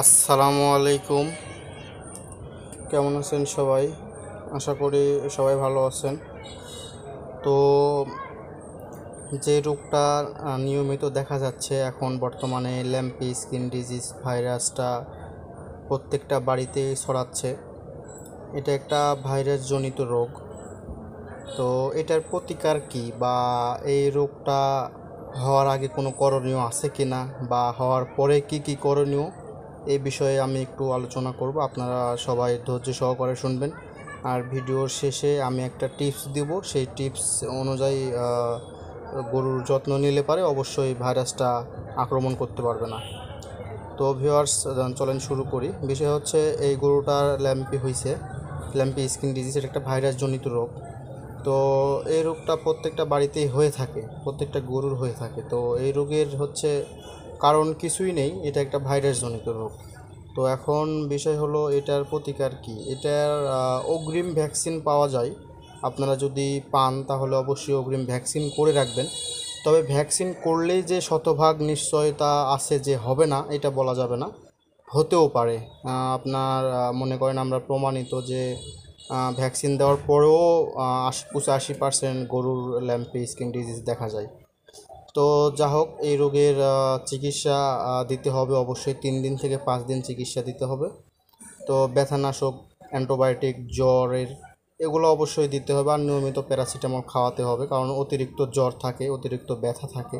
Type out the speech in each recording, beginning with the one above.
আসসালামু আলাইকুম। কেমন আছেন সবাই? আশা করি সবাই ভালো আছেন। তো যে রোগটা নিয়মিত দেখা যাচ্ছে এখন বর্তমানে ল্যাম্পি স্কিন ডিজিজ ভাইরাসটা প্রত্যেকটা বাড়িতেই ছড়াচ্ছে। এটা একটা ভাইরাসজনিত রোগ। তো এটার প্রতিকার কি, বা এই রোগটা হওয়ার আগে কোনো করণীয় আছে কি না, বা হওয়ার পরে কি কি করণীয়, এই বিষয়ে আমি একটু আলোচনা করব। আপনারা সবাই ধৈর্য সহকারে শুনবেন। আর ভিডিওর শেষে আমি একটা টিপস দিব, সেই টিপস অনুযায়ী গরুর যত্ন নিলে পারে অবশ্যই ভাইরাসটা আক্রমণ করতে পারবে না। তো ভিউয়ার্স, চলেন শুরু করি। বিষয় হচ্ছে, এই গরুটার ল্যাম্পি স্কিন ডিজিজ, এটা একটা ভাইরাসজনিত রোগ। তো এই রোগটা প্রত্যেকটা বাড়িতেই হয়ে থাকে, প্রত্যেকটা গরুর হয়ে থাকে। তো এই রোগের হচ্ছে কারণ কিছুই নেই, এটা একটা ভাইরাসজনিত রোগ। তো এখন বিষয় হলো, এটার প্রতিকার কি। এটার অগ্রিম ভ্যাকসিন পাওয়া যায়। আপনারা যদি পান তাহলে অবশ্যই অগ্রিম ভ্যাকসিন করে রাখবেন। তবে ভ্যাকসিন করলেই যে শতভাগ নিশ্চয়তা আছে যে হবে না, এটা বলা যাবে না, হতেও পারে। আপনার মনে করেন আমরা প্রমাণিত যে ভ্যাকসিন দেওয়ার পরেও 85% গরুর ল্যাম্পি স্কিন ডিজিজ দেখা যায়। তো যা হোক, এই রোগের চিকিৎসা দিতে হবে অবশ্যই 3 দিন থেকে 5 দিন চিকিৎসা দিতে হবে। তো ব্যথানাশক, অ্যান্টিবায়োটিক, জ্বরের এগুলো অবশ্যই দিতে হবে। আর নিয়মিত প্যারাসিটামল খাওয়াতে হবে, কারণ অতিরিক্ত জ্বর থাকে, অতিরিক্ত ব্যথা থাকে।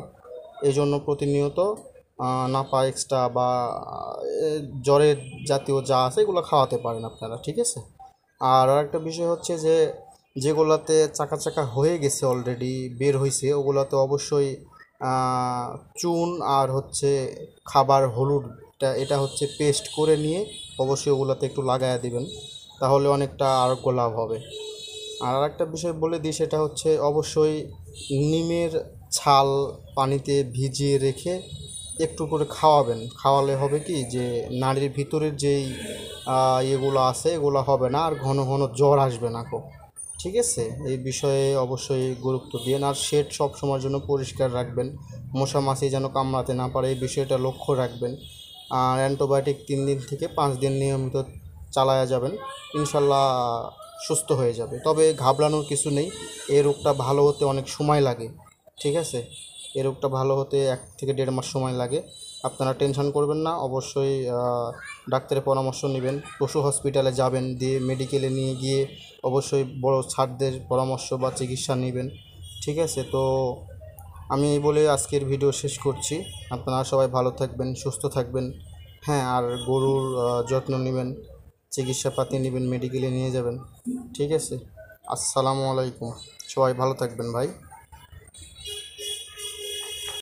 এই জন্য প্রতিনিয়ত নাপা এক্সট্রা বা জ্বরের জাতীয় যা আছে এগুলো খাওয়াতে পারেন আপনারা, ঠিক আছে। আর আরেকটা বিষয় হচ্ছে যে, যেগুলাতে চাকা চাকা হয়ে গেছে, অলরেডি বের হয়েছে, ওগুলাতে অবশ্যই চুন আর হচ্ছে খাবার হলুদটা, এটা হচ্ছে পেস্ট করে নিয়ে অবশ্যই ওগুলাতে একটু লাগায়া দিবেন, তাহলে অনেকটা আরোগ্য লাভ হবে। আর আরেকটা বিষয় বলে দিই, সেটা হচ্ছে অবশ্যই নিমের ছাল পানিতে ভিজিয়ে রেখে একটু করে খাওয়াবেন। খাওয়ালে হবে কি, যে নাড়ির ভিতরের যেই ইয়েগুলো আছে এগুলো হবে না, আর ঘন ঘন জ্বর আসবে না কো, ঠিক আছে। এই বিষয়ে অবশ্যই গুরুত্ব দিন। আর শেড সব সময়ের জন্য পরিষ্কার রাখবেন, মশা মাছি যেন কামড়াতে না পারে, এই বিষয়টা লক্ষ্য রাখবেন। আর অ্যান্টিবায়োটিক 3 দিন থেকে 5 দিন নিয়মিত চালায়া যাবেন, ইনশাল্লাহ সুস্থ হয়ে যাবে। তবে ঘাবড়ানোর কিছু নেই, এই রোগটা ভালো হতে অনেক সময় লাগে, ঠিক আছে। এই রোগটা ভালো হতে 1 থেকে 1.5 মাস সময় লাগে। আপনারা টেনশন করবেন না, অবশ্যই ডাক্তারের পরামর্শ নেবেন, পশু হসপিটালে যাবেন, দিয়ে মেডিকেলে নিয়ে গিয়ে অবশ্যই বড় ছাড়দের পরামর্শ বা চিকিৎসা নেবেন, ঠিক আছে। তো আমি এই বলে আজকের ভিডিও শেষ করছি। আপনারা সবাই ভালো থাকবেন, সুস্থ থাকবেন। হ্যাঁ, আর গরুর যত্ন নেবেন, চিকিৎসাপাতি নেবেন, মেডিকেলে নিয়ে যাবেন, ঠিক আছে। আসসালামু আলাইকুম। সবাই ভালো থাকবেন ভাই।